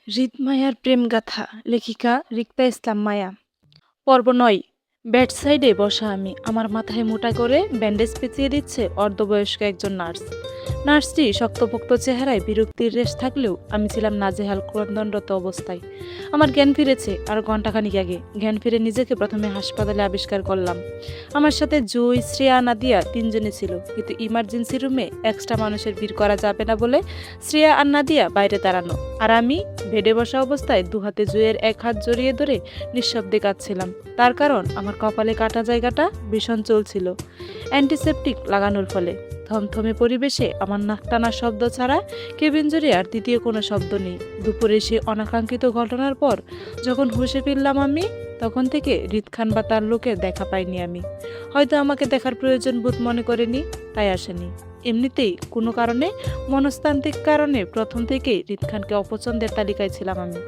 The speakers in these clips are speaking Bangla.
হৃদমায়ার প্রেমগাথা লেখিকা রিক্তা ইসলাম মায়া পর্ব ৯। বেডসাইডে বসা আমি, আমার মাথায় মোটা করে ব্যান্ডেজ পেঁচিয়ে দিচ্ছে অর্ধবয়স্ক একজন নার্স। নার্সটি শক্তপোক্ত চেহারায় বিরক্তির রেশ থাকলেও আমি ছিলাম নাজেহাল ক্রন্দনরত অবস্থায়। আমার জ্ঞান ফিরেছে আর ঘণ্টাখানিক আগে। জ্ঞান ফিরে নিজেকে প্রথমে হাসপাতালে আবিষ্কার করলাম। আমার সাথে জুই, শ্রেয়া, নাদিয়া তিনজনে ছিল, কিন্তু ইমার্জেন্সি রুমে এক্সট্রা মানুষের ভিড় করা যাবে না বলে শ্রেয়া আর নাদিয়া বাইরে দাঁড়ানো, আর আমি বেডে বসা অবস্থায় দুহাতে জুয়ের এক হাত জড়িয়ে ধরে নিঃশব্দে কাঁদছিলাম। তার কারণ আমার কপালে কাটা জায়গাটা ভীষণ চলছিল অ্যান্টিসেপটিক লাগানোর ফলে। থমথমে পরিবেশে আমার নাক টানা শব্দ ছাড়া কেবিন জুড়ে আর দ্বিতীয় কোনো শব্দ নেই। দুপুরে সে অনাকাঙ্ক্ষিত ঘটনার পর যখন হুঁশে ফিরলাম আমি, তখন থেকে হৃদখান বা তার লোকের দেখা পাইনি আমি। হয়তো আমাকে দেখার প্রয়োজন বোধ মনে করেনি, তাই আসেনি। এমনিতেই কোনো কারণে, মনস্তান্ত্রিক কারণে প্রথম থেকেই হৃদখানকে অপছন্দের তালিকায় ছিলাম আমি।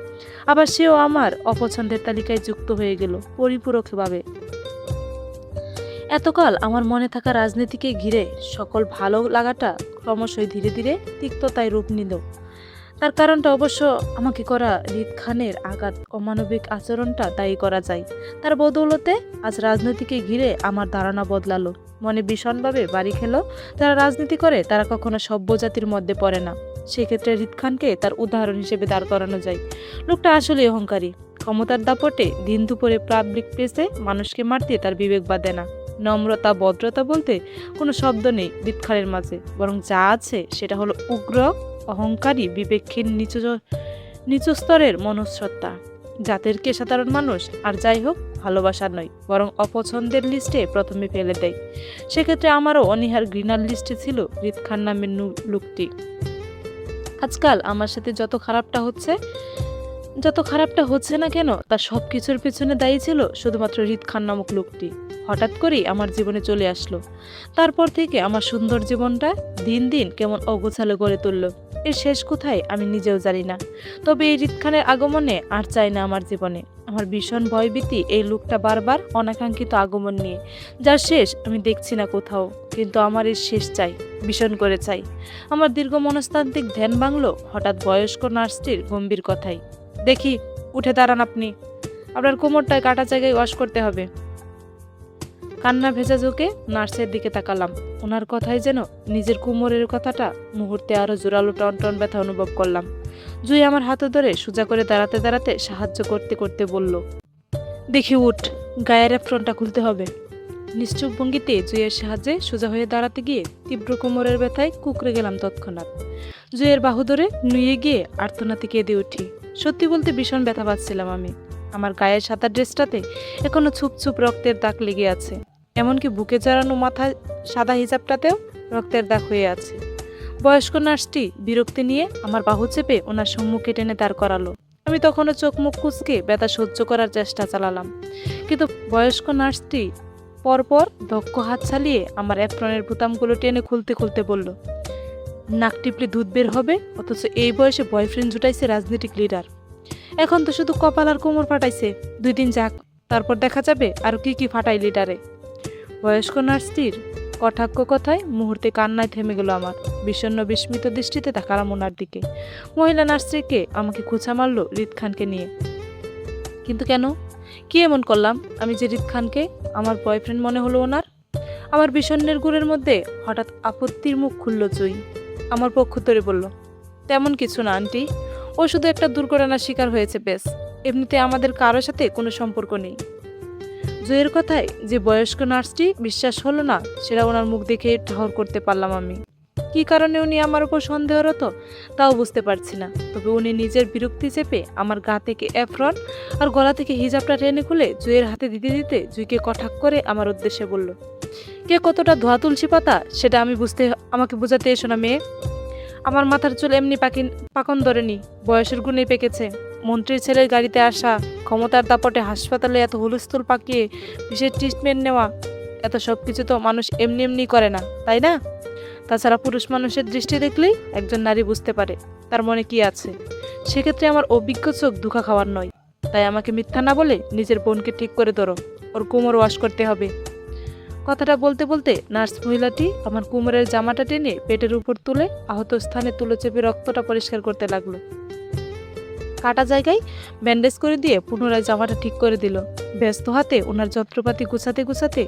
আবার সেও আমার অপছন্দের তালিকায় যুক্ত হয়ে গেল পরিপূরকভাবে। এতকাল আমার মনে থাকা রাজনীতিকে ঘিরে সকল ভালো লাগাটা ক্রমশই ধীরে ধীরে তিক্ততায় রূপ নিল। তার কারণটা অবশ্য আমাকে করা হৃদ খানের আঘাত অমানবিক আচরণটা দায়ী করা যায়। তার বদৌলতে আজ রাজনীতিকে ঘিরে আমার ধারণা বদলালো। মনে ভীষণভাবে বাড়ি খেলো, যারা রাজনীতি করে তারা কখনো সভ্য জাতির মধ্যে পড়ে না। সেক্ষেত্রে হৃদ খানকে তার উদাহরণ হিসেবে দাঁড় করানো যায়। লোকটা আসলে অহংকারী। ক্ষমতার দাপটে দিন দুপুরে পাবলিক প্লেসে মানুষকে মারতে তার বিবেক বাদে না। নম্রতা, ভদ্রতা বলতে কোনো শব্দ নেই হৃদ খানের মাঝে, বরং যা আছে সেটা হলো উগ্র, অহংকারী, বিবেকহীন, নিচু স্তরের মনুষ্যত্বা। জাতিরকে সাধারণ মানুষ আর যাই হোক ভালোবাসা নয়, বরং অপছন্দের লিস্টে প্রথমে ফেলে দেয়। সেক্ষেত্রে আমারও অনীহার ঘৃণার লিস্টে ছিল হৃদ খান নামের লোকটি। আজকাল আমার সাথে যত খারাপটা হচ্ছে না কেন, তার সব কিছুর পেছনে দায়ী ছিল শুধুমাত্র হৃদ খান নামক লোকটি। হঠাৎ করেই আমার জীবনে চলে আসলো। তারপর থেকে আমার সুন্দর জীবনটা দিন দিন কেমন অগোছালো গড়ে তুলল। এর শেষ কোথায় আমি নিজেও জানি না। তবে এই হৃদ খানের আগমনে আর চাই না আমার জীবনে। আমার ভীষণ ভয়ভীতি এই লোকটা বারবার অনাকাঙ্ক্ষিত আগমন নিয়ে, যার শেষ আমি দেখছি না কোথাও। কিন্তু আমার এর শেষ চাই, ভীষণ করে চাই। আমার দীর্ঘ মনস্তান্ত্রিক ধ্যান ভাঙল হঠাৎ বয়স্ক নার্সটির গম্ভীর কথাই। দেখি, উঠে দাঁড়ান আপনি, আপনার কোমরটায় কাটা জায়গায় ওয়াশ করতে হবে। কান্না ভেজা চোখে নার্সের দিকে তাকালাম। ওনার কথাই যেন নিজের কোমরের কথাটা মুহূর্তে আরো জোরালো টনটন ব্যথা অনুভব করলাম। জুই আমার হাতে ধরে সোজা করে দাঁড়াতে দাঁড়াতে সাহায্য করতে করতে বলল, দেখি উঠ, গায়ের অ্যাপ্রনটা খুলতে হবে। নিশ্চুপ ভঙ্গিতে জুইয়ের সাহায্যে সোজা হয়ে দাঁড়াতে গিয়ে তীব্র কোমরের ব্যথায় কুকড়ে গেলাম তৎক্ষণাৎ। জুইয়ের বাহু ধরে নুয়ে গিয়ে আর্তনাতে কেঁদে উঠি। সত্যি বলতে ভীষণ ব্যথা পাচ্ছিলাম আমি। আমার গায়ের সাদা ড্রেসটাতে এখনো ছুপ ছুপ রক্তের দাগ লেগে আছে। এমনকি বুকে জড়ানো মাথায় সাদা হিজাবটাতেও রক্তের দাগ হয়ে আছে। বয়স্ক নার্সটি বিরক্তি নিয়ে আমার বাহু চেপে ওনার সম্মুখে টেনে দাঁড় করালো। আমি তখনও চোখ মুখ কুঁচকে ব্যথা সহ্য করার চেষ্টা চালালাম, কিন্তু বয়স্ক নার্সটি পরপর দক্ষ হাত চালিয়ে আমার অ্যাপ্রনের বোতামগুলো টেনে খুলতে খুলতে বলল, নাক টিপলে দুধ বের হবে, অথচ এই বয়সে বয়ফ্রেন্ড জুটাইছে রাজনৈতিক লিডার। এখন তো শুধু কপাল আর কোমর ফাটাইছে, 2 দিন যাক, তারপর দেখা যাবে আর কি কি ফাটাই লিডারে। বয়স্ক নার্সটির কটাক্ষ কথায় মুহূর্তে কান্নায় থেমে গেল আমার। বিষণ্ণ বিস্মিত দৃষ্টিতে তাকালাম ওনার দিকে। মহিলা নার্সটিকে আমাকে খোঁচা মারল হৃদ খানকে নিয়ে। কিন্তু কেন, কি এমন করলাম আমি যে হৃদ খানকে আমার বয়ফ্রেন্ড মনে হলো ওনার? আমার বিষণ্ণের গুড়ের মধ্যে হঠাৎ আপত্তির মুখ খুলল জুই। আমার পক্ষ ধরে বলল, তেমন কিছু না আন্টি, ও শুধু একটা দুর্ঘটনার শিকার হয়েছে বেশ, এমনিতে আমাদের কারোর সাথে কোনো সম্পর্ক নেই। জয়ের কথায় যে বয়স্ক নার্সটি বিশ্বাস হলো না, সেটা ওনার মুখ দেখে ঠাহর করতে পারলাম আমি। কি কারণে উনি আমার উপর সন্দেহরত তাও বুঝতে পারছি না। তবে উনি নিজের বিরক্তি চেপে আমার গা থেকে অ্যাপ্রন আর গলা থেকে হিজাবটা টেনে খুলে জুয়ের হাতে দিতে দিতে জুইকে কটাক্ষ করে আমার উদ্দেশ্যে বলল, কে কতটা ধোয়া তুলসী পাতা সেটা আমাকে বোঝাতে এসো না মেয়ে। আমার মাথার চুল এমনি পাকন ধরেনি, বয়সের গুণে পেকেছে। মন্ত্রীর ছেলের গাড়িতে আসা, ক্ষমতার দাপটে হাসপাতালে এত হুলস্থুল পাকিয়ে বিশেষ ট্রিটমেন্ট নেওয়া, এত সব কিছু তো মানুষ এমনি এমনি করে না, তাই না? তাছাড়া পুরুষ মানুষের দৃষ্টি দেখলেই একজন নারী বুঝতে পারে তার মনে কি আছে। সেক্ষেত্রে আমার অভিজ্ঞ চোখ ধোঁকা খাওয়ার নয়। তাই আমাকে মিথ্যা না বলে নিজের বোনকে ঠিক করে ধরো, ওর কোমর ওয়াশ করতে হবে। কথাটা বলতে বলতে নার্স মহিলাটি আমার কোমরের জামাটা টেনে পেটের উপর তুলে আহত স্থানে তুলে চেপে রক্তটা পরিষ্কার করতে লাগলো। কাটা জায়গায় ব্যান্ডেজ করে দিয়ে পুনরায় জামাটা ঠিক করে দিল। ব্যস্ত হাতে ওনার যন্ত্রপাতি গুছাতে গুছাতে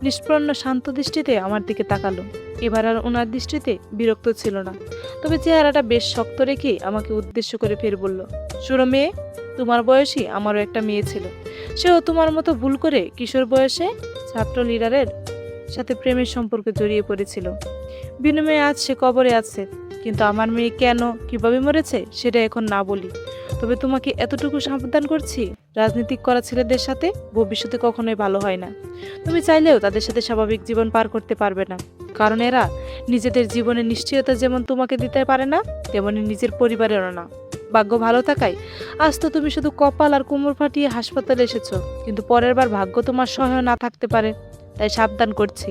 নিষ্প্রন্ন শান্ত দৃষ্টিতে আমার দিকে তাকালো। এবার আর ওনার দৃষ্টিতে বিরক্ত ছিল না, তবে চেহারাটা বেশ শক্ত রেখে আমাকে উদ্দেশ্য করে ফের বলল, শুনো মেয়ে, তোমার বয়সী আমারও একটা মেয়ে ছিল। সেও তোমার মতো ভুল করে কিশোর বয়সে ছাত্র লিডারের সাথে প্রেমের সম্পর্কে জড়িয়ে পড়েছিল। বিনিময়ে আজ সে কবরে আছে। কিন্তু আমার মেয়ে কেন কিভাবে মরেছে সেটা এখন না বলি, তবে তোমাকে এতটুকু সাবধান করছি, রাজনীতিক করা ছেলেদের সাথে ভবিষ্যতে কখনোই ভালো হয় না। তুমি চাইলেও তাদের সাথে স্বাভাবিক জীবন পার করতে পারবে না, কারণ এরা নিজেদের জীবনের নিশ্চয়তা যেমন তোমাকে দিতে পারে না, তেমনি নিজের পরিবারেরও না। ভাগ্য ভালো থাকায় আজ তো তুমি শুধু কপাল আর কোমর ফাটিয়ে হাসপাতালে এসেছো, কিন্তু পরের বার ভাগ্য তোমার সহায় না থাকতে পারে। তাই সাবধান করছি,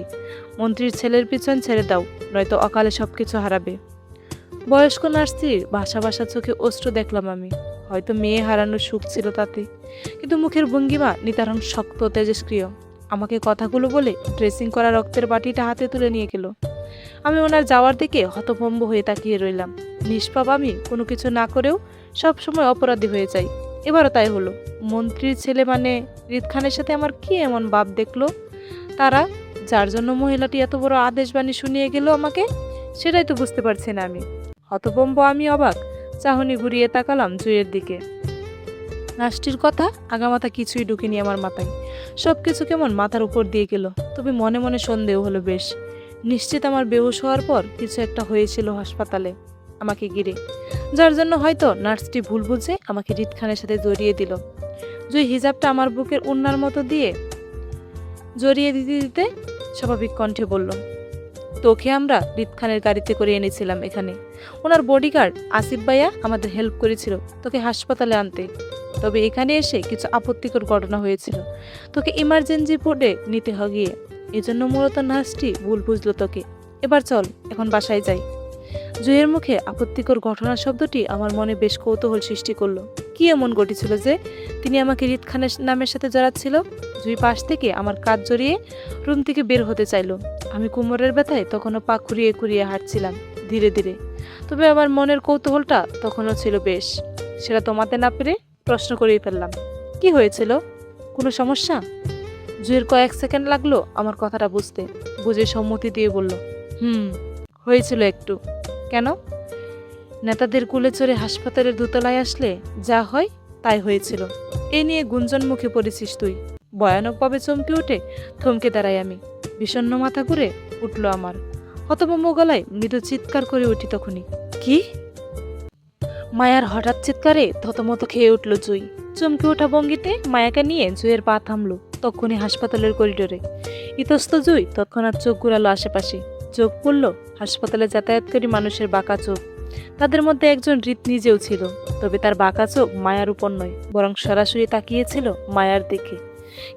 মন্ত্রীর ছেলের পিছন ছেড়ে দাও, নয়তো অকালে সবকিছু হারাবে। বয়স্ক নার্সটির ভাষা ভাষা চোখে অশ্রু দেখলাম আমি। হয়তো মেয়ে হারানোর সুখ ছিল তাতে, কিন্তু মুখের ভঙ্গিমা নিতারং শক্ত তেজস্ক্রিয়। আমাকে কথাগুলো বলে ড্রেসিং করা রক্তের বাটিটা হাতে তুলে নিয়ে গেল। আমি ওনার যাওয়ার দিকে হতভম্ব হয়ে তাকিয়ে রইলাম। নিষ্পাপ আমি কোনো কিছু না করেও সব সময় অপরাধী হয়ে যাই, এবারও তাই হলো। মন্ত্রীর ছেলে মানে রিদ খানের সাথে আমার কি এমন ভাব দেখলো তারা, যার জন্য মহিলাটি এত বড় আদেশবাণী শুনিয়ে গেল আমাকে? সেটাই তো বুঝতে পারছি না আমি। হতভম্ব আমি অবাক চাহনি ঘুরিয়ে তাকালাম জুঁইয়ের দিকে। নার্সটির কথা আগামাথা কিছুই ঢুকেনি আমার মাথায়। সবকিছু কেমন মাথার উপর দিয়ে গেল, তবে মনে মনে সন্দেহ হলো বেশ। নিশ্চিত আমার বেহুশ হওয়ার পর কিছু একটা হয়েছিল হাসপাতালে আমাকে ঘিরে, যার জন্য হয়তো নার্সটি ভুল বুঝে আমাকে রিদ খানের সাথে জড়িয়ে দিল। জুঁই হিজাবটা আমার বুকের ওড়নার মতো দিয়ে জড়িয়ে দিতে দিতে স্বাভাবিক কণ্ঠে বলল, তোকে আমরা রিদ খানের গাড়িতে করে এনেছিলাম এখানে। ওনার বডিগার্ড আসিফ ভাইয়া আমাদের হেল্প করেছিল তোকে হাসপাতালে আনতে, তবে এখানে এসে কিছু আপত্তিকর ঘটনা হয়েছিল, তোকে ইমার্জেন্সি বোর্ডে নিতে গিয়ে। এজন্য মূলত নার্সটি ভুল বুঝলো তোকে। এবার চল, এখন বাসায় যাই। জুঁইয়ের মুখে আপত্তিকর ঘটনা শব্দটি আমার মনে বেশ কৌতূহল সৃষ্টি করলো। কি এমন ঘটেছিল যে তিনি আমাকে রিদ খানের নামের সাথে জড়াচ্ছিল? জুঁই পাশ থেকে আমার কাঁধ জড়িয়ে রুম থেকে বের হতে চাইলো। আমি কোমরের ব্যথায় তখনও পা খুঁড়িয়ে খুঁড়িয়ে হাঁটছিলাম ধীরে ধীরে, তবে আমার মনের কৌতূহলটা তখনও ছিল বেশ। সেটা তোমাতে না পেরে প্রশ্ন করেই ফেললাম, কি হয়েছিল? কোনো সমস্যা? জুঁইয়ের কয়েক সেকেন্ড লাগলো আমার কথাটা বুঝতে, বুঝে সম্মতি দিয়ে বলল, হয়েছিল একটু। কেন? নেতাদের কুলে চড়ে হাসপাতালের দোতলায় আসলে যা হয় তাই হয়েছিল। এ নিয়ে গুঞ্জন মুখে পড়েছিস তুই। ভয়ানকভাবে চমকে উঠে থমকে দাঁড়াই আমি। বিষণ্ণ মাথা ঘুরে উঠল আমার। হতভম্ব গলায় মৃদু চিৎকার করে উঠি তখনই। কি? মায়ার হঠাৎ চিৎকারে থতমত খেয়ে উঠল জুঁই। চমকে ওঠা ভঙ্গিতে মায়াকে নিয়ে জুঁইয়ের পা থামলো তখনই হাসপাতালের করিডোরে। ইতস্ত জুঁই তৎক্ষণাৎ চোখ ঘুরালো আশেপাশে। চোখ পড়ল হাসপাতালে যাতায়াতকারী মানুষের বাঁকা চোখ। তাদের মধ্যে একজন রিত নিজেও ছিল, তবে তার বাঁকা চোখ মায়ার উপর নয়, বরং সরাসরি তাকিয়েছিল মায়ার দিকে।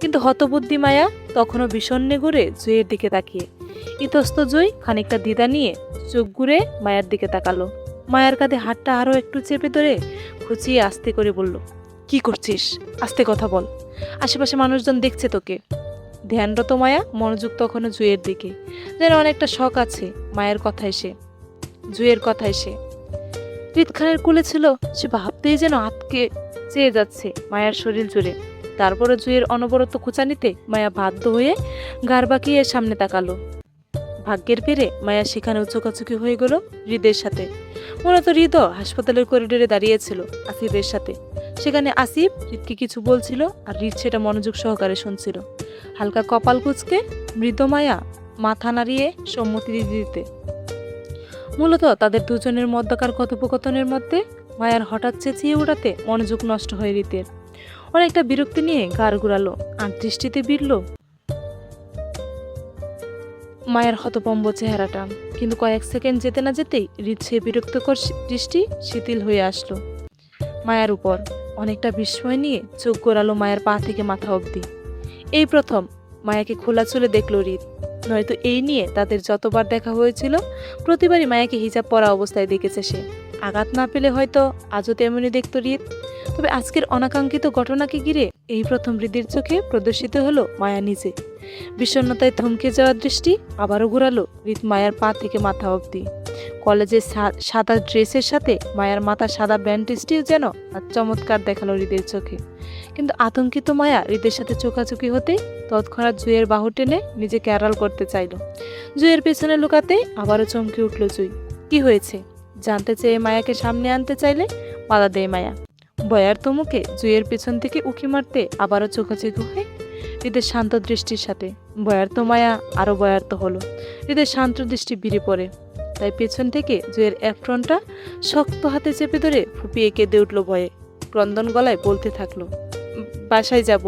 কিন্তু হতবুদ্ধি মায়া তখনও বিষণ্ণে ঘুরে জুঁইয়ের দিকে তাকিয়ে। ইতস্ত জুঁই খানিকটা দ্বিধা নিয়ে চোখ ঘুরে মায়ার দিকে তাকালো। মায়ার কাঁধে হাতটা আরও একটু চেপে ধরে খুঁচিয়ে আস্তে করে বলল, কি করছিস? আস্তে কথা বল, আশেপাশে মানুষজন দেখছে তোকে। ধ্যানরত মায়া মনোযোগ তখনও জুঁইয়ের দিকে, যেন অনেকটা শখ আছে মায়ের কথায় সে জুঁইয়ের কথায় সে রিদ খানের কোলে ছিল। সে ভাবতেই যেন আতকে চেয়ে যাচ্ছে মায়ার শরীর জুড়ে। তারপরে জুঁইয়ের অনবরত খোঁচানিতে মায়া বাধ্য হয়ে গার বাঁকিয়ে সামনে তাকালো। ভাগ্যের ফেরে মায়া সেখানেও চোখাচোখি হয়ে গেল হৃদের সাথে। মূলত হৃদ হাসপাতালের করিডোরে দাঁড়িয়েছিল আসিফের সাথে। সেখানে আসিফ হৃদকে কিছু বলছিল আর হৃদ সেটা মনোযোগ সহকারে শুনছিল। হালকা কপাল কুঁচকে মৃদ মায়া মাথা নাড়িয়ে সম্মতি দিতে। মূলত তাদের দুজনের মধ্যকার কথোপকথনের মধ্যে মায়ার হঠাৎ চেঁচিয়ে ওঠাতে মনোযোগ নষ্ট হয় হৃদের। অনেকটা বিরক্তি নিয়ে ঘাড় ঘুরালো আর দৃষ্টিতে বিড়ল মায়ের হতভম্ব চেহারাটা। কিন্তু কয়েক সেকেন্ড যেতে না যেতেই হৃদ সে বিরক্তকর দৃষ্টি শিথিল হয়ে আসলো মায়ার উপর। অনেকটা বিস্ময় নিয়ে চোখ গোড়ালো মায়ের পা থেকে মাথা অবধি। এই প্রথম মায়াকে খোলা চুলে দেখল হৃদ। নয়তো এই নিয়ে তাদের যতবার দেখা হয়েছিল প্রতিবারই মায়াকে হিজাব পরা অবস্থায় দেখেছে সে। আঘাত না পেলে হয়তো আজও তেমনই দেখত হৃদ, তবে আজকের অনাকাঙ্ক্ষিত ঘটনাকে ঘিরে এই প্রথম হৃদের চোখে প্রদর্শিত হলো মায়া নিজে। বিষণ্ণতায় থমকে যাওয়ার দৃষ্টি আবারও ঘুরালো হৃদ মায়ার পা থেকে মাথা অবধি। কলেজের সাদা ড্রেসের সাথে মায়ার মাথা সাদা ব্যান্ডেজটিও যেন আর চমৎকার দেখালো হৃদের চোখে। কিন্তু আতঙ্কিত মায়া হৃদের সাথে চোখাচোখি হতেই তৎক্ষণাৎ জুঁইয়ের বাহু টেনে নিজেকে আড়াল করতে চাইল। জুঁইয়ের পেছনে লুকাতে আবারও চমকে উঠল জুঁই। কি হয়েছে জানতে চেয়ে মায়াকে সামনে আনতে চাইলে বাধা দেয় মায়া। বয়ার্ত মুখে জুঁইয়ের পেছন থেকে উঁকি মারতে আবারও চোখাচোখি হয় হৃদের শান্ত দৃষ্টির সাথে। বয়ার্ত মায়া আরও বয়ার্ত হলো। হৃদের শান্ত দৃষ্টি বিড়ে পড়ে। তাই পেছন থেকে জুঁইয়ের অ্যাপ্রনটা শক্ত হাতে চেপে ধরে ফুপিয়ে কেঁদে উঠল ভয়ে। ক্রন্দন গলায় বলতে থাকলো, বাসায় যাব,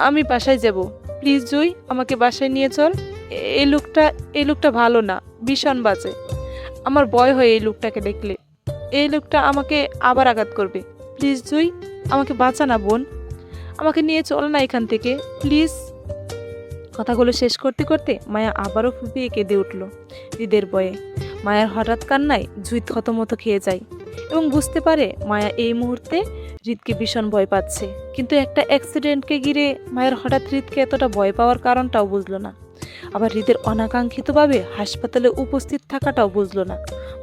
আমি বাসায় যাব, প্লিজ জুঁই আমাকে বাসায় নিয়ে চল। এই লোকটা ভালো না, ভীষণ বাজে। আমার ভয় হয় এই লোকটাকে দেখলে। এই লোকটা আমাকে আবার আঘাত করবে। প্লিজ জুঁই আমাকে বাঁচা না বোন, আমাকে নিয়ে চল না এখান থেকে প্লিজ। কথাগুলো শেষ করতে করতে মায়া আবারও ফুপিয়ে কেঁদে উঠল হৃদের বয়ে। মায়ার হঠাৎ কান্নায় জুঁই থতমত খেয়ে যায় এবং বুঝতে পারে মায়া এই মুহূর্তে হৃদকে ভীষণ ভয় পাচ্ছে। কিন্তু একটা অ্যাক্সিডেন্টকে ঘিরে মায়ের হঠাৎ হৃদকে এতটা ভয় পাওয়ার কারণটাও বুঝলো না। আবার হৃদের অনাকাঙ্ক্ষিতভাবে হাসপাতালে উপস্থিত থাকাটাও বুঝলো না।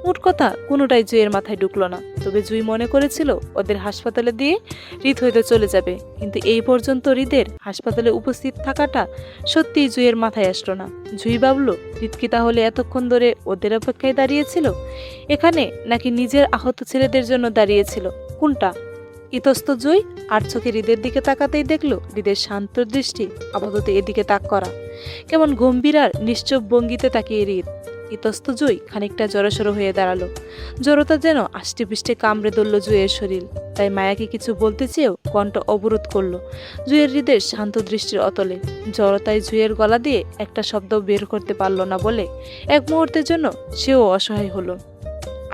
মোট কথা কোনোটাই জুঁইয়ের মাথায় ঢুকলো না। তবে জুঁই মনে করেছিল ওদের হাসপাতালে দিয়ে হৃদ হয়তো চলে যাবে, কিন্তু এই পর্যন্ত হৃদের হাসপাতালে উপস্থিত থাকাটা সত্যিই জুঁইয়ের মাথায় আসলো না। জুঁই ভাবলো হৃদ কি তাহলে এতক্ষণ ধরে ওদের অপেক্ষায় দাঁড়িয়েছিল এখানে, নাকি নিজের আহত ছেলেদের জন্য দাঁড়িয়েছিল? কোনটা? ইতস্ত জুঁই আর চোখে হৃদের দিকে তাকাতেই দেখলো হৃদের শান্ত দৃষ্টি আপাতত এদিকে তাক করা। কেমন গম্ভীর আর নিশ্চুপ ভঙ্গিতে তাকিয়ে হৃদ। ইতস্ত জুঁই খানিকটা জড়সড় হয়ে দাঁড়ালো। জড়তা যেন আষ্টে পৃষ্ঠে কামড়ে ধরল জুঁইয়ের শরীর। তাই মায়াকে কিছু বলতে চেয়েও কণ্ঠ অবরোধ করলো জুঁইয়ের হৃদের শান্ত দৃষ্টির অতলে। জড়তায় জুঁইয়ের গলা দিয়ে একটা শব্দ বের করতে পারল না বলে এক মুহূর্তের জন্য সেও অসহায় হলো।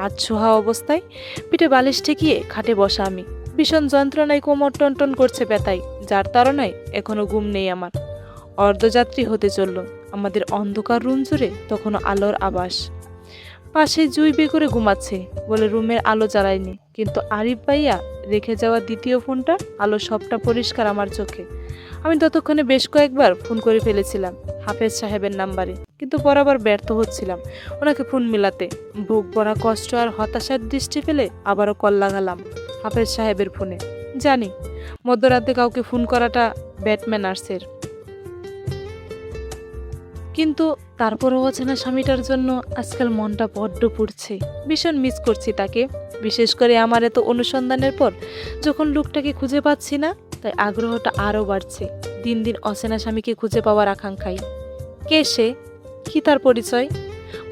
আজ সোহা অবস্থায় পিঠে বালিশ ঠেকিয়ে খাটে বসা আমি। ভীষণ যন্ত্রণায় কোমর টনটন করছে ব্যথায়, যার তাড়নায় এখনো ঘুম নেই আমার। অর্ধযাত্রী হতে চলল আমাদের অন্ধকার রুম জুড়ে তখনও আলোর আভাস। পাশে জুঁই বেঘরে ঘুমাচ্ছে বলে রুমের আলো জ্বালায়নি, কিন্তু আরিফ ভাইয়া রেখে যাওয়া দ্বিতীয় ফোনটা আলো সবটা পরিষ্কার আমার চোখে। আমি ততক্ষণে বেশ কয়েকবার ফোন করে ফেলেছিলাম হাফেজ সাহেবের নাম্বারে, কিন্তু বরাবর ব্যর্থ হচ্ছিলাম ওনাকে ফোন মিলাতে। বুক ভরা কষ্ট আর হতাশার দৃষ্টি ফেলে আবারও কল লাগালাম হাফেজ সাহেবের ফোনে। জানি মধ্যরাতে কাউকে ফোন করাটা ব্যাড ম্যানার্সের, কিন্তু তারপরও অচেনা স্বামীটার জন্য আজকাল মনটা বড্ড পুড়ছে। ভীষণ মিস করছি তাকে। বিশেষ করে আমার এত অনুসন্ধানের পর যখন লোকটাকে খুঁজে পাচ্ছি না, তাই আগ্রহটা আরও বাড়ছে দিন দিন অচেনা স্বামীকে খুঁজে পাওয়ার আকাঙ্ক্ষায়। কে সে, কি তার পরিচয়?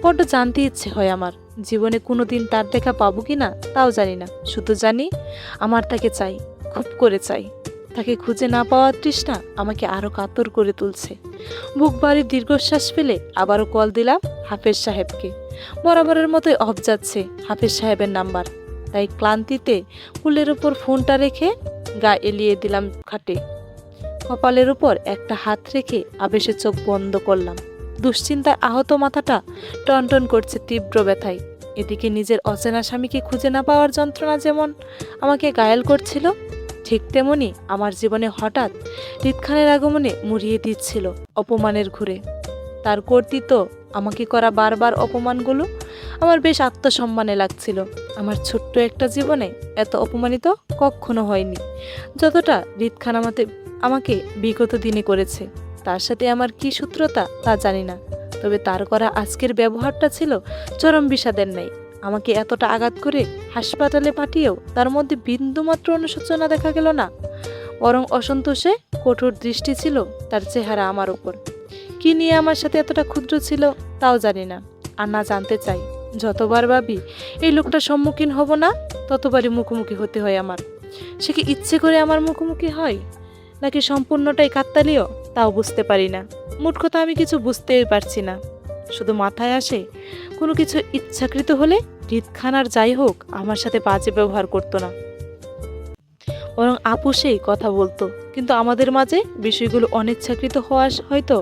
বড্ড জানতে ইচ্ছে হয় আমার। জীবনে কোনোদিন তার দেখা পাবো কি না তাও জানি না, শুধু জানি আমার তাকে চাই, খুব করে চাই। তাকে খুঁজে না পাওয়ার তৃষ্ণা আমাকে আরও কাতর করে তুলছে। বুক ভারী দীর্ঘশ্বাস ফেলে আবারও কল দিলাম হাফেজ সাহেবকে। বরাবরের মতোই অফ যাচ্ছে হাফেজ সাহেবের নাম্বার। তাই ক্লান্তিতে কুলের উপর ফোনটা রেখে গা এলিয়ে দিলাম খাটে। কপালের উপর একটা হাত রেখে আবেশে চোখ বন্ধ করলাম। দুশ্চিন্তায় আহত মাথাটা টনটন করছে তীব্র ব্যথায়। এদিকে নিজের অচেনা স্বামীকে খুঁজে না পাওয়ার যন্ত্রণা যেমন আমাকে ঘায়েল করছিল, ঠিক তেমনি আমার জীবনে হঠাৎ হৃদ খানের আগমনে মুড়িয়ে দিচ্ছিল অপমানের ঘুরে। তার কর্তৃত্ব আমাকে করা বারবার অপমানগুলো আমার বেশ আত্মসম্মানে লাগছিল। আমার ছোট্ট একটা জীবনে এত অপমানিত কখনো হয়নি যতটা হৃদ খান আমাকে বিগত দিনে করেছে। তার সাথে আমার কি সূত্রতা তা জানি না, তবে তার করা আজকের ব্যবহারটা ছিল চরম বিষাদের ন্যায়। আমাকে এতটা আঘাত করে হাসপাতালে পাঠিয়েও তার মধ্যে বিন্দুমাত্র অনুশোচনা দেখা গেল না, বরং অসন্তোষে কঠোর দৃষ্টি ছিল তার চেহারা আমার উপর। কি নিয়ে আমার সাথে এতটা ক্ষুদ্র ছিল তাও জানি না, আর না জানতে চাই। যতবার ভাবি এই লোকটার সম্মুখীন হব না, ততবারই মুখোমুখি হতে হয় আমার। সে কি ইচ্ছে করে আমার মুখোমুখি হয়, নাকি সম্পূর্ণটাই কাকতালীয় তাও বুঝতে পারি না। মোট কথা আমি কিছু বুঝতেই পারছি না। শুধু মাথায় আসে কোনো কিছু ইচ্ছাকৃত হলে হৃদ খান আর যাই হোক আমার সাথে বাজে ব্যবহার করতো না, বরং আপুসেই কথা বলতো। কিন্তু আমাদের মাঝে বিষয়গুলো অনিচ্ছাকৃত হওয়া হয়তো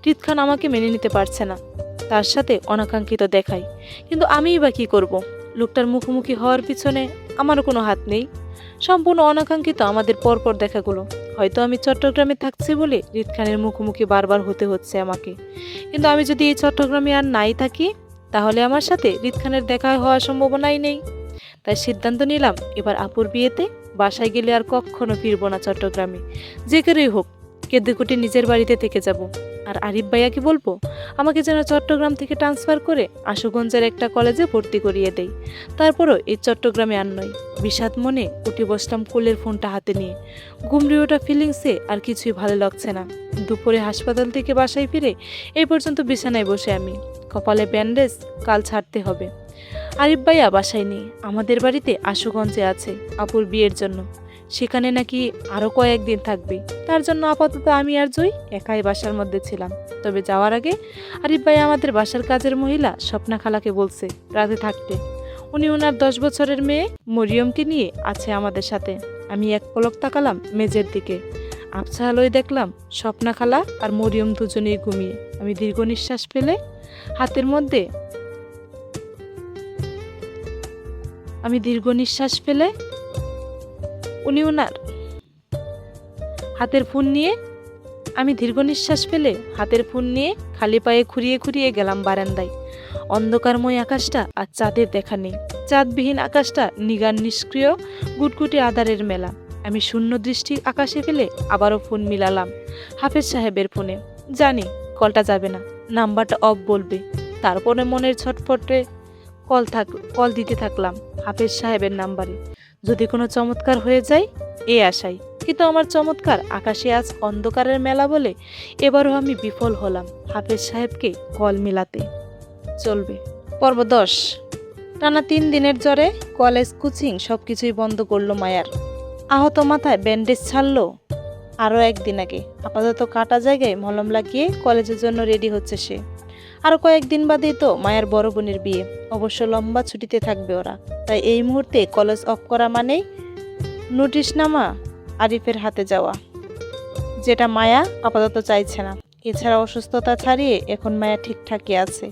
হৃদ খান আমাকে মেনে নিতে পারছে না, তার সাথে অনাকাঙ্ক্ষিত দেখায়। কিন্তু আমিই বা কী করবো? লোকটার মুখোমুখি হওয়ার পিছনে আমারও কোনো হাত নেই। সম্পূর্ণ অনাকাঙ্ক্ষিত আমাদের পরপর দেখাগুলো। হয়তো আমি চট্টগ্রামে থাকছি বলে হৃদ খানের মুখোমুখি বারবার হতে হচ্ছে আমাকে, কিন্তু আমি যদি এই চট্টগ্রামে আর নাই থাকি তাহলে আমার সাথে হৃদ খানের দেখা হওয়ার সম্ভাবনাই নেই। তাই সিদ্ধান্ত নিলাম এবার আপুর বিয়েতে বাসায় গেলে আর কখনো ফিরবো না চট্টগ্রামে। যে করেই হোক কেঁদে কুটে নিজের বাড়িতে থেকে যাব। আর আরিফ ভাইয়াকে বলবো আমাকে যেন চট্টগ্রাম থেকে ট্রান্সফার করে আশুগঞ্জের একটা কলেজে ভর্তি করিয়ে দেয়। তারপরও এই চট্টগ্রামে আর নয়। বিষাদ মনে উঠে বসলাম কোলের ফোনটা হাতে নিয়ে। ঘুমড়ে ওঠা ফিলিংসে আর কিছুই ভালো লাগছে না। দুপুরে হাসপাতাল থেকে বাসায় ফিরে এই পর্যন্ত বিছানায় বসে আমি। কপালে ব্যান্ডেজ, কাল ছাড়তে হবে। আরিফ ভাইয়া বাসায় নেই, আমাদের বাড়িতে আশুগঞ্জে আছে আপুর বিয়ের জন্য। সেখানে নাকি আরও কয়েকদিন থাকবে। তার জন্য আপাতত আমি আর জয় একাই বাসার মধ্যে ছিলাম। তবে যাওয়ার আগে আরিফ ভাই আমাদের বাসার কাজের মহিলা স্বপ্না খালাকে বলছে রাতে থাকতে। উনি ওনার 10 বছরের মেয়ে মরিয়মকে নিয়ে আছে আমাদের সাথে। আমি এক পলক তাকালাম মেজের দিকে। আবছা আলোয় দেখলাম স্বপ্না খালা আর মরিয়ম দুজনেই ঘুমিয়ে। আমি দীর্ঘ নিঃশ্বাস ফেলে উনি ওনার হাতের ফোন নিয়ে হাতের ফোন নিয়ে খালি পায়ে খুঁড়িয়ে খুঁড়িয়ে গেলাম বারান্দায়। অন্ধকারময় আকাশটা আর চাঁদের দেখা নেই। চাঁদবিহীন আকাশটা নিগার নিষ্ক্রিয় গুটগুটে আধারের মেলা। আমি শূন্য দৃষ্টি আকাশে ফেলে আবারও ফোন মিলালাম হাফেজ সাহেবের ফোনে। জানি কলটা যাবে না, নাম্বারটা অফ বলবে। তারপরে মনের ছটফটে কল দিতে থাকলাম হাফেজ সাহেবের নাম্বারে। যদি কোনো চমৎকার হয়ে যায় এ আশায়। কিন্তু আমার চমৎকার আকাশে আজ অন্ধকারের মেলা বলে এবারও আমি বিফল হলাম হাফেজ সাহেবকে কল মিলাতে। চলবে। পর্ব 10। টানা 3 দিনের জ্বরে কলেজ, কোচিং সবকিছুই বন্ধ করলো মায়ার। আহত মাথায় ব্যান্ডেজ ছাড়লো আরও একদিন আগে। আপাতত কাটা জায়গায় মলম লাগিয়ে কলেজের জন্য রেডি হচ্ছে সে। আরও কয়েকদিন বাদেই তো মায়ের বড় বোনের বিয়ে। অবশ্য লম্বা ছুটিতে থাকবে ওরা। তাই এই মুহূর্তে কলেজ অফ করা মানেই নোটিশনামা আরিফের হাতে যাওয়া, যেটা মায়া আপাতত চাইছে না। এছাড়া অসুস্থতা ছাড়িয়ে এখন মায়া ঠিকঠাকই আছে।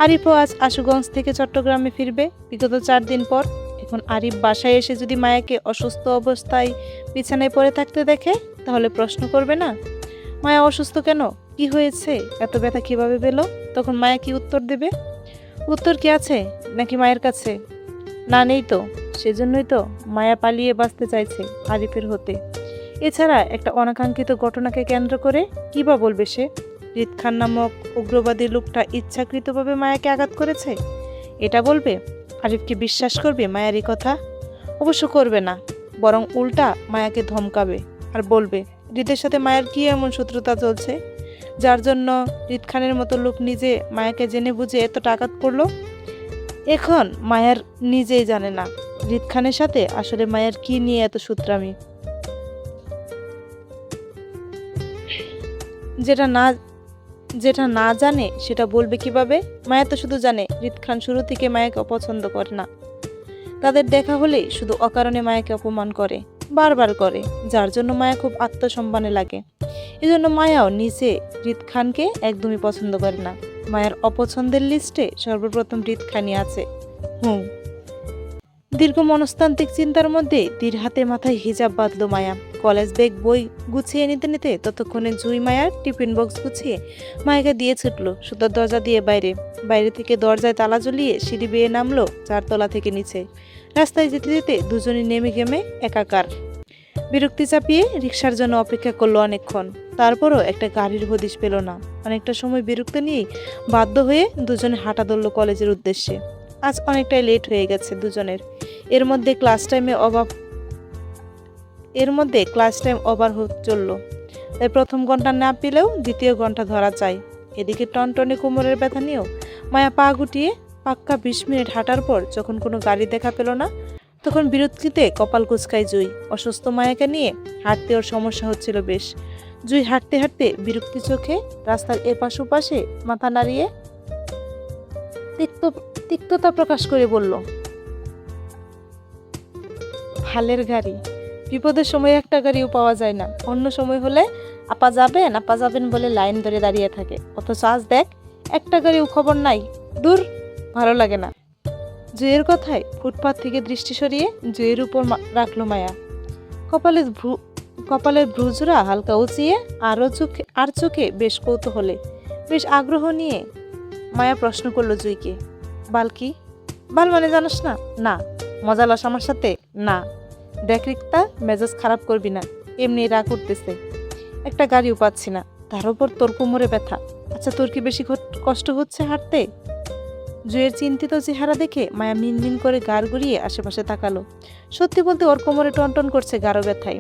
আরিফও আজ আশুগঞ্জ থেকে চট্টগ্রামে ফিরবে বিগত 4 দিন পর। এখন আরিফ বাসায় এসে যদি মায়াকে অসুস্থ অবস্থায় বিছানায় পড়ে থাকতে দেখে তাহলে প্রশ্ন করবে না, মায়া অসুস্থ কেন, কি হয়েছে, এত ব্যথা কিভাবে পেল? তখন মায়া কি উত্তর দেবে? উত্তর কি আছে নাকি মায়ের কাছে? না, নেই তো। সেজন্যই তো মায়া পালিয়ে বাঁচতে চাইছে আরিফের হতে। এছাড়া একটা অনাকাঙ্ক্ষিত ঘটনাকে কেন্দ্র করে কি বা বলবে সে? হৃদ খান নামক উগ্রবাদী লোকটা ইচ্ছাকৃতভাবে মায়াকে আঘাত করেছে, এটা বলবে? আরিফ কি বিশ্বাস করবে মায়ারই কথা? অবশ্য করবে না, বরং উল্টা মায়াকে ধমকাবে আর বলবে হৃদের সাথে মায়ের কি এমন শত্রুতা চলছে যার জন্য হৃদ খানের মতো লোক নিজে মায়াকে জেনে বুঝে এতটা আঘাত করলো। এখন মায়ার নিজেই জানে না হৃদ খানের সাথে আসলে মায়ের কি নিয়ে এত সূত্রামি। যেটা না জানে সেটা বলবে কিভাবে? মায়া তো শুধু জানে হৃদ খান শুরু থেকে মায়াকে অপছন্দ করে না। তাদের দেখা হলেই শুধু অকারণে মায়াকে অপমান করে, বারবার করে, যার জন্য মায়া খুব আত্মসম্মানে লাগে। এজন্য মায়াও নিজে হৃদ খানকে একদমই পছন্দ করে না। মায়ের অপছন্দের লিস্টে সর্বপ্রথম হৃদ খানই আছে। দীর্ঘ মনস্তান্ত্রিক চিন্তার মধ্যে ধীর হাতে মাথায় হিজাব বাঁধল মায়া। কলেজ ব্যাগ বই গুছিয়ে নিতে নিতে ততক্ষণে জুই মায়ার টিফিন বক্স গুছিয়ে মায়াকে দিয়ে ছুটল সুতোর দরজা দিয়ে বাইরে থেকে দরজায় তালা ঝুলিয়ে সিঁড়ি বেয়ে নামলো 4 তলা থেকে নিচে। রাস্তায় যেতে যেতে দুজনই নেমে গেমে একাকার। বিরক্তি চাপিয়ে রিকশার জন্য অপেক্ষা করলো অনেকক্ষণ। তারপরও একটা গাড়ির হদিশ পেল না। অনেকটা সময় বিরক্ত নিয়েই বাধ্য হয়ে দুজনে হাঁটা ধরল কলেজের উদ্দেশ্যে। আজ অনেকটাই লেট হয়ে গেছে দুজনের। এর মধ্যে ক্লাস টাইম ওভার চলল। তাই প্রথম ঘন্টা না পেলেও দ্বিতীয় ঘন্টা ধরা চাই। এদিকে টনটনে কোমরের ব্যথা নিয়েও মায়া পা গুটিয়ে পাক্কা 20 মিনিট হাঁটার পর যখন কোনো গাড়ি দেখা পেল না, তখন বিরক্তিতে কপাল কুঁচকায় জুই। অসুস্থ মায়াকে নিয়ে হাঁটতে ওর সমস্যা হচ্ছিল বেশ। জুই হাঁটতে হাঁটতে বিরক্তি চোখে রাস্তার এপাশ ওপাশে মাথা নাড়িয়ে তিক্ততা প্রকাশ করে বলল, হালের গাড়ি। বিপদের সময় একটা গাড়িও পাওয়া যায় না। অন্য সময় হলে আপা যাবেন বলে লাইন ধরে দাঁড়িয়ে থাকে। অথচ আজ দেখ, একটা গাড়িও খবর নাই। দূর, ভালো লাগে না। জুয়ের কথায় ফুটপাত থেকে দৃষ্টি সরিয়ে জুয়ের উপর রাখলো মায়া। কপালের ভ্রুজোড়া হালকা উঁচিয়ে চোখে বেশ কৌতূহলে, বেশ আগ্রহ নিয়ে মায়া প্রশ্ন করলো জুইকে, বাল কি? বাল মানে জানোস না? না। মজা লস আমার সাথে? না। দেখ রিক্তা, মেজাজ খারাপ করবি না, এমনি রাগ করতেছে, একটা গাড়িও পাচ্ছি না, তার উপর তোর কোমরে ব্যথা। আচ্ছা তোর কি বেশি কষ্ট হচ্ছে হাঁটতে? জুয়ের চিন্তিত চেহারা দেখে মায়া মিনমিন করে গাড় গড়িয়ে আশেপাশে তাকালো। সত্যি বলতে ওর কোমরে টনটন করছে গাঢ় ব্যথায়।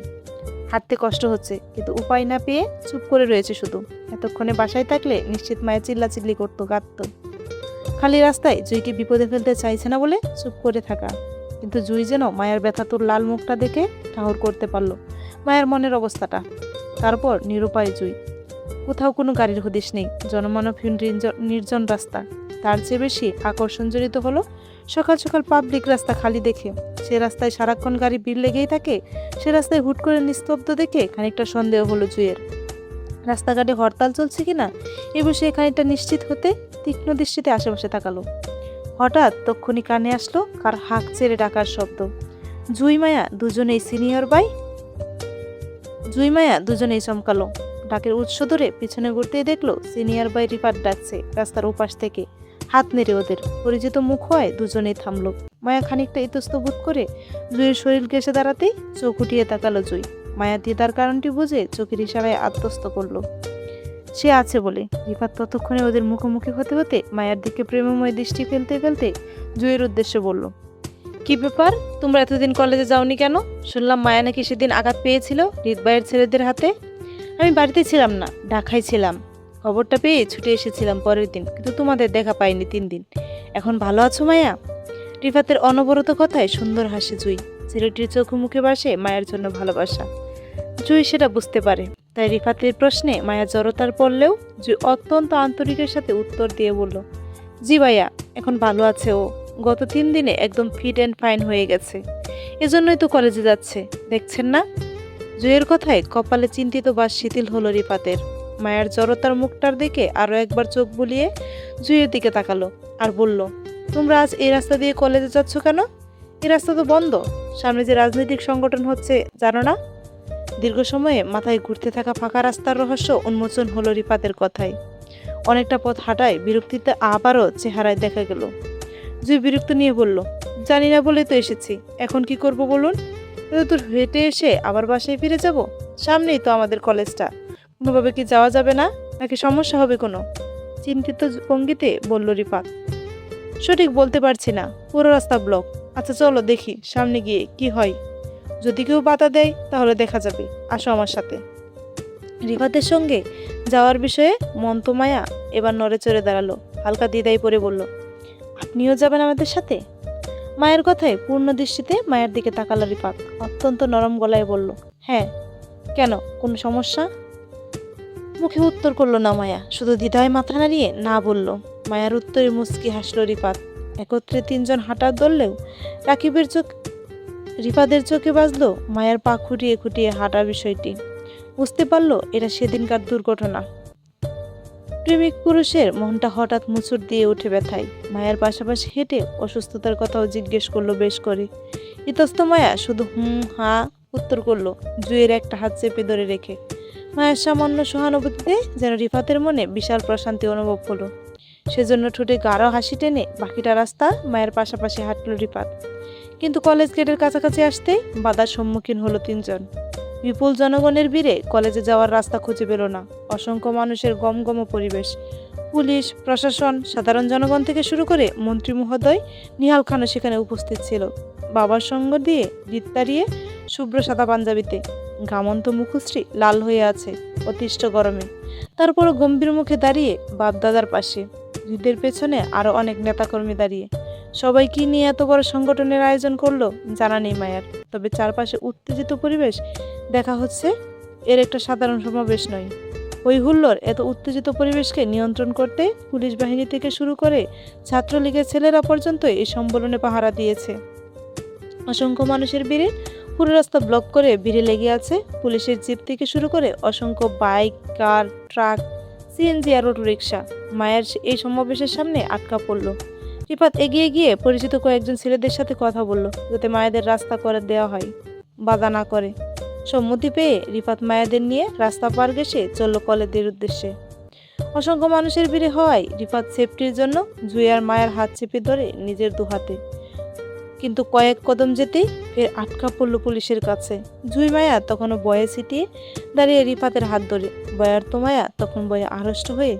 হাঁটতে কষ্ট হচ্ছে, কিন্তু উপায় না পেয়ে চুপ করে রয়েছে শুধু। এতক্ষণে বাসায় থাকলে নিশ্চিত মায়া চিল্লাচিল্লি করতো, কাঁদতো। খালি রাস্তায় জুইকে বিপদে ফেলতে চাইছে না বলে চুপ করে থাকা। কিন্তু জুই যেন মায়ের ব্যথাতুর লাল মুখটা দেখে ঠাহর করতে পারলো মায়ের মনের অবস্থাটা। তারপর নিরুপায় জুই। কোথাও কোনো গাড়ির হদিশ নেই, জনমানবহীন নির্জন রাস্তা। তার চেয়ে বেশি আকর্ষণ জড়িত হলো সকাল সকাল পাবলিক রাস্তা খালি দেখে। সে রাস্তায় সারাক্ষণ গাড়ি ভিড় লেগেই থাকে, সে রাস্তায় হুট করে নিস্তব্ধ দেখে খানিকটা সন্দেহ হলো জুইয়ের। রাস্তাঘাটে হরতাল চলছে কিনা এ বিষয়ে খানিকটা নিশ্চিত হতে তীক্ষ্ণ দৃষ্টিতে আশেপাশে তাকালো। হঠাৎ তক্ষুনি কানে আসলো কার হাঁক ছেড়ে ডাকার শব্দ। জুই মায়া দুজনেই চমকালো। ডাকের উৎস ধরে পিছনে ঘুরতেই দেখলো সিনিয়র বাই রিফাত ডাকছে রাস্তার ওপাশ থেকে, হাত নেড়ে ওদের। পরিচিত মুখ হয় দুজনেই থামলো। মায়া খানিকটা ইতস্তত করে জুইয়ের শরীর ঘেঁষে দাঁড়াতেই চোখ উঠিয়ে তাকালো জুই। মায়া দিদার কারণটি বুঝে চোখের ইশারায় আত্মস্থ করলো সে আছে বলে। রিফাত ততক্ষণে ওদের মুখোমুখি হতে হতে মায়ার দিকে প্রেমময় দৃষ্টি ফেলতে ফেলতে জুইয়ের উদ্দেশ্যে বলল, কি ব্যাপার, তোমরা এতদিন কলেজে যাওনি কেন? শুনলাম মায়া নাকি সেদিন আঘাত পেয়েছিল হৃদবাইয়ের ছেলেদের হাতে। আমি বাড়িতে ছিলাম না, ঢাকায় ছিলাম। খবরটা পেয়ে ছুটে এসেছিলাম পরের দিন, কিন্তু তোমাদের দেখা পাইনি 3 দিন। এখন ভালো আছো মায়া? রিফাতের অনবরত কথায় সুন্দর হাসি জুই। ছেলেটির চোখ মুখে ভাসে মায়ের জন্য ভালোবাসা। জুই সেটা বুঝতে পারে, তাই রিফাতের প্রশ্নে মায়া জড়তার পড়লেও জুই অত্যন্ত আন্তরিকের সাথে উত্তর দিয়ে বলল, জি ভাইয়া, এখন ভালো আছে ও। গত 3 দিনে একদম ফিট অ্যান্ড ফাইন হয়ে গেছে, এজন্যই তো কলেজে যাচ্ছে, দেখছেন না? জুইয়ের কথায় কপালে চিন্তিত বাস শিথিল হলো রিফাতের। মায়ের জড়তার মুখটার দিকে আরো একবার চোখ বুলিয়ে জুইয়ের দিকে তাকালো আর বলল, তোমরা আজ এই রাস্তা দিয়ে কলেজে যাচ্ছ কেন? এই রাস্তা তো বন্ধ, সামনে যে রাজনৈতিক সংগঠন হচ্ছে জানো না? দীর্ঘ সময়ে মাথায় ঘুরতে থাকা ফাঁকা রাস্তার রহস্য উন্মোচন হলো রিফাতের কথায়। অনেকটা পথ হাঁটায় বিরক্তিতে আবারও চেহারায় দেখা গেল। জুই বিরক্ত নিয়ে বলল, জানি না বলেই তো এসেছি, এখন কি করব বলুন? এত দূর হেঁটে এসে আবার বাসায় ফিরে যাব? সামনেই তো আমাদের কলেজটা, কোনোভাবে কি যাওয়া যাবে না, নাকি সমস্যা হবে কোনো? চিন্তিত ভঙ্গিতে বলল রিফাত, সঠিক বলতে পারছি না, পুরো রাস্তা ব্লক। আচ্ছা চলো দেখি সামনে গিয়ে কি হয়, যদি কেউ বাধা দেয় তাহলে দেখা যাবে, আসো আমার সাথে। রিফাতের সঙ্গে যাওয়ার বিষয়ে মন্তমায়া এবার নড়ে চড়ে দাঁড়ালো। হালকা দ্বিধায় পড়ে বলল, আপনিও যাবেন আমাদের সাথে? মায়ের কথায় পূর্ণ দৃষ্টিতে মায়ের দিকে তাকালো রিফাত। অত্যন্ত নরম গলায় বলল, হ্যাঁ। কেন, কোনো সমস্যা? মুখে উত্তর করলো না মায়া, শুধু দ্বিধায় মাথা নাড়িয়ে না বলল। মায়ার উত্তরে মুচকি হাসলো রিফাত। একত্রে 3 জন হাঁটার ধরলেও রিফাতের চোখে বাজলো মায়ের পা খুঁটিয়ে খুঁটিয়ে হাঁটা বিষয়টি। বুঝতে পারলো এটা সেদিনকার দুর্ঘটনা। প্রেমিক পুরুষের মনটা হঠাৎ মুচুর দিয়ে উঠে ব্যথায়। মায়ের পাশাপাশি হেঁটে অসুস্থতার কথাও জিজ্ঞেস করলো বেশ করে। ইতস্ত মায়া শুধু হা উত্তর করলো, জুয়ের একটা হাত চেপে ধরে রেখে। মায়ের সামান্য সহানুভূতিতে যেন রিফাতের মনে বিশাল প্রশান্তি অনুভব হলো। সেজন্য ঠোঁটে গাঢ় হাসি টেনে বাকিটা রাস্তা মায়ের পাশাপাশি হাঁটল রিফাত। কিন্তু কলেজ গেটের কাছাকাছি আসতেই বাধার সম্মুখীন হলো 3 জন। বিপুল জনগণের ভিড়ে কলেজে যাওয়ার রাস্তা খুঁজে পেল না। অসংখ্য মানুষের গমগম পরিবেশ। পুলিশ, প্রশাসন, সাধারণ জনগণ থেকে শুরু করে মন্ত্রী মহোদয় নিহাল খানও সেখানে উপস্থিত ছিল। বাবার সঙ্গ দিয়ে গীত তাড়িয়ে শুভ্র সাদা পাঞ্জাবিতে, ঘামন্ত মুখশ্রী লাল হয়ে আছে অতিষ্ঠ গরমে। তারপরও গম্ভীর মুখে দাঁড়িয়ে বাপদাদার পাশে। হৃদের পেছনে আরো অনেক নেতাকর্মী দাঁড়িয়ে। সবাই কি নিয়ে এত বড় সংগঠনের আয়োজন করলো জানা নেই মায়ার, তবে চারপাশে উত্তেজিত পরিবেশ দেখা হচ্ছে এর একটা সাধারণ সমাবেশ নয়। হই হুল্লোড় এত উত্তেজিত পরিবেশকে নিয়ন্ত্রণ করতে পুলিশ বাহিনী থেকে শুরু করে ছাত্রলীগের ছেলেরা পর্যন্ত এই সম্মেলনে পাহারা দিয়েছে। অসংখ্য মানুষের ভিড়ে পুরো রাস্তা ব্লক করে ভিড়ে লেগে আছে পুলিশের জিপ থেকে শুরু করে অসংখ্য বাইক, কার, ট্রাক, সিএনজি আর অটো রিক্সা। মায়ের এই সমাবেশের সামনে আটকা পড়ল। রিফাত এগিয়ে গিয়ে পরিচিত কয়েকজন ছেলেদের সাথে কথা বলল, যাতে মায়েদের রাস্তা করে দেওয়া হয়, বাধা না করে। সম্মতি পেয়ে রিফাত মায়েদের নিয়ে রাস্তা পার ঘেঁষে চলল কলেজের উদ্দেশ্যে। অসংখ্য মানুষের ভিড়ে হয় রিফাত সেফটির জন্য জুইয়ার মায়ের হাত চেপে ধরে নিজের দুহাতে, কিন্তু কয়েক কদম যেতেই ফের আটকা পড়ল পুলিশের কাছে। জুই মায়া তখনও বয়ে ছিটিয়ে দাঁড়িয়ে রিফাতের হাত ধরে। বয়ার তো মায়া তখন বয়ে আড়ষ্ট হয়ে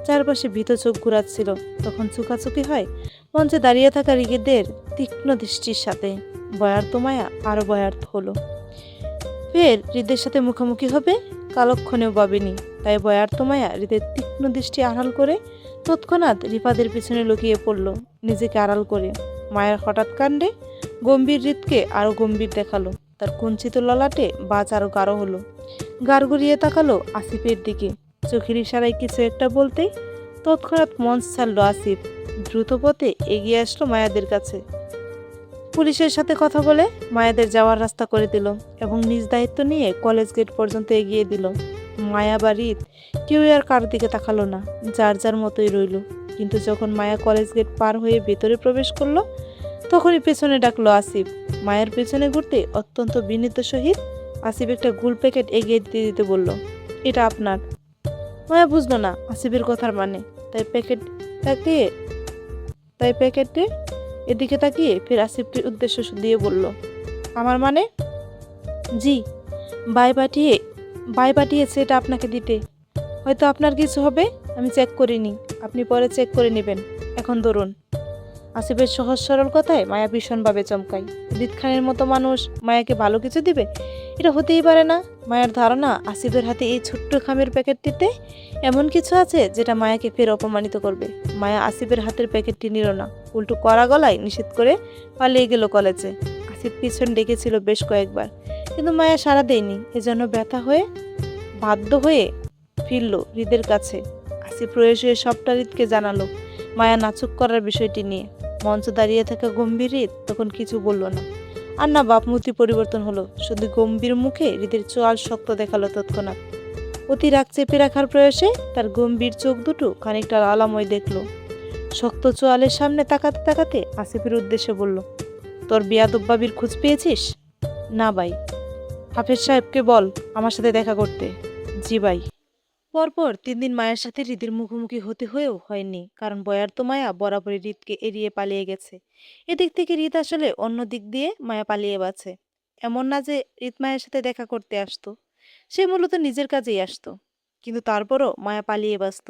চারপাশে ভীত চোখ ঘুরাচ্ছিল। তখন চুকাচুকি হয় মঞ্চে দাঁড়িয়ে থাকা রিগেদের তীক্ষ্ণ দৃষ্টির সাথে। বয়ার তো মায়া আরো বয়ার্থ হলো। ফের হৃদের সাথে মুখোমুখি হবে কালক্ষণেও ভাবেনি। তাই বয়ার্ত মায়া হৃদের তীক্ষ্ণ দৃষ্টি আড়াল করে তৎক্ষণাৎ রিফাদের পিছনে লুকিয়ে পড়ল, নিজেকে আড়াল করে। মায়ের হঠাৎ কাণ্ডে গম্ভীর হৃদকে আরো গম্ভীর দেখালো। তার কুঞ্চিত ললাটে বাজ আরো গাঢ় হলো। গাড় গড়িয়ে তাকালো আসিফের দিকে। চোখের ইশারায় কিছু একটা বলতেই তৎক্ষণাৎ মঞ্চ ছাড়লো আসিফ। দ্রুত পথে এগিয়ে আসলো মায়াদের কাছে। পুলিশের সাথে কথা বলে মায়াদের যাওয়ার রাস্তা করে দিল এবং নিজ দায়িত্ব নিয়ে কলেজ গেট পর্যন্ত এগিয়ে দিল। মায়া বা রিত কেউ আর কার দিকে তাকালো না, যার যার মতোই রইল। কিন্তু যখন মায়া কলেজ গেট পার হয়ে ভেতরে প্রবেশ করলো, তখনই পেছনে ডাকলো আসিফ। মায়ের পেছনে ঘুরতে অত্যন্ত বিনীত সহিত আসিফ একটা গুল প্যাকেট এগিয়ে দিতে দিতে বলল, এটা আপনার। মায়া বুঝলো না আসিফের কথার মানে, তাই তাকিয়ে প্যাকেটে এদিকে তাকিয়ে ফের আসিফকে উদ্দেশ্য দিয়ে বলল, আমার মানে? জি, বাই পাঠিয়ে পাঠিয়েছে এটা আপনাকে দিতে। হয়তো আপনার কিছু হবে, আমি চেক করিনি, আপনি পরে চেক করে নেবেন। এখন ধরুন। আসিফের সহজ সরল কথায় মায়া ভীষণভাবে চমকায়। হৃদ খানের মতো মানুষ মায়াকে ভালো কিছু দিবে, এটা হতেই পারে না। মায়ের ধারণা আসিফের হাতে এই ছোট্ট খামের প্যাকেটটিতে এমন কিছু আছে যেটা মায়াকে ফের অপমানিত করবে। মায়া আসিফের হাতের প্যাকেটটি নিল না, উল্টো কড়া গলায় নিষেধ করে পালিয়ে গেল কলেজে। আসিফ পিছন ডেকেছিল বেশ কয়েকবার, কিন্তু মায়া সাড়া দেয়নি। এজন্য ব্যথা হয়ে বাধ্য হয়ে ফিরল হৃদের কাছে। আসিফ রয়ে শুয়ে সবটা হৃদকে জানালো মায়া নাচুক করার বিষয়টি নিয়ে। মঞ্চ দাঁড়িয়ে থাকা গম্ভীর হৃদ তখন কিছু বলল না। আর না ভাবমূর্তি পরিবর্তন হলো, শুধু গম্ভীর মুখে হৃদের চোয়াল শক্ত দেখালো তৎক্ষণাৎ। অতি রাগ চেপে রাখার প্রয়াসে তার গম্ভীর চোখ দুটো খানিকটা আলাময় দেখল। শক্ত চোয়ালের সামনে তাকাতে তাকাতে আসিফের উদ্দেশ্যে বলল, তোর বেয়াদব ভাবির খোঁজ পেয়েছিস? না ভাই। হাফেজ সাহেবকে বল আমার সাথে দেখা করতে। জি ভাই। পরপর 3 দিন মায়ের সাথে হৃদের মুখোমুখি হতে হয়েও হয়নি, কারণ বয়ার্ত মায়া বরাবরই হৃদকে এড়িয়ে পালিয়ে গেছে। এদিক থেকে হৃদ আসলে অন্য দিক দিয়ে মায়া পালিয়ে বাঁচে। এমন না যে হৃদ মায়ের সাথে দেখা করতে আসতো, সে মূলত নিজের কাজেই আসতো। কিন্তু তারপরও মায়া পালিয়ে বাঁচত।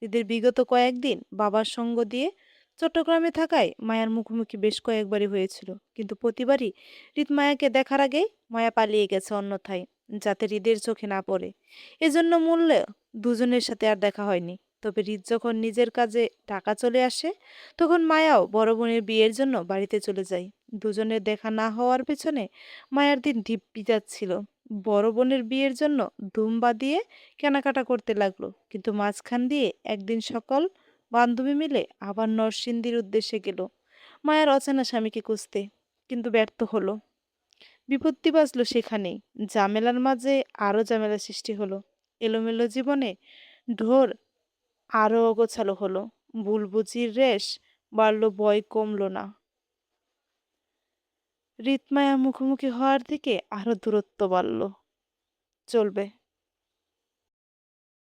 হৃদের বিগত কয়েকদিন বাবার সঙ্গ দিয়ে চট্টগ্রামে থাকায় মায়ার মুখোমুখি বেশ কয়েকবারই হয়েছিল, কিন্তু প্রতিবারই হৃদ মায়াকে দেখার আগেই মায়া পালিয়ে গেছে অন্যথায়, যাতে হৃদের চোখে না পড়ে। এজন্য মূল্যে দুজনের সাথে আর দেখা হয়নি। তবে হৃদ যখন নিজের কাজে ঢাকা চলে আসে, তখন মায়াও বড় বোনের বিয়ের জন্য বাড়িতে চলে যায়। দুজনের দেখা না হওয়ার পেছনে মায়ার দিন দিব্যি যাচ্ছিল। বড় বোনের বিয়ের জন্য ধুম বাঁধিয়ে কেনাকাটা করতে লাগলো, কিন্তু মাঝখান দিয়ে একদিন সকল বান্ধবী মিলে আবার নরসিংদীর উদ্দেশ্যে গেল মায়ের অচেনা স্বামীকে খুঁজতে, কিন্তু ব্যর্থ হলো। বিপত্তি বাজলো সেখানেই। ঝামেলার মাঝে আরো ঝামেলা সৃষ্টি হলো। এলোমেলো জীবনে ঢোর আরো অগোছালো হলো। ভুল বুঝির রেশ বাড়লো, ভয় কমলো না। হৃদমায়া মুখোমুখি হওয়ার দিকে আরো দূরত্ব বাড়লো। চলবে।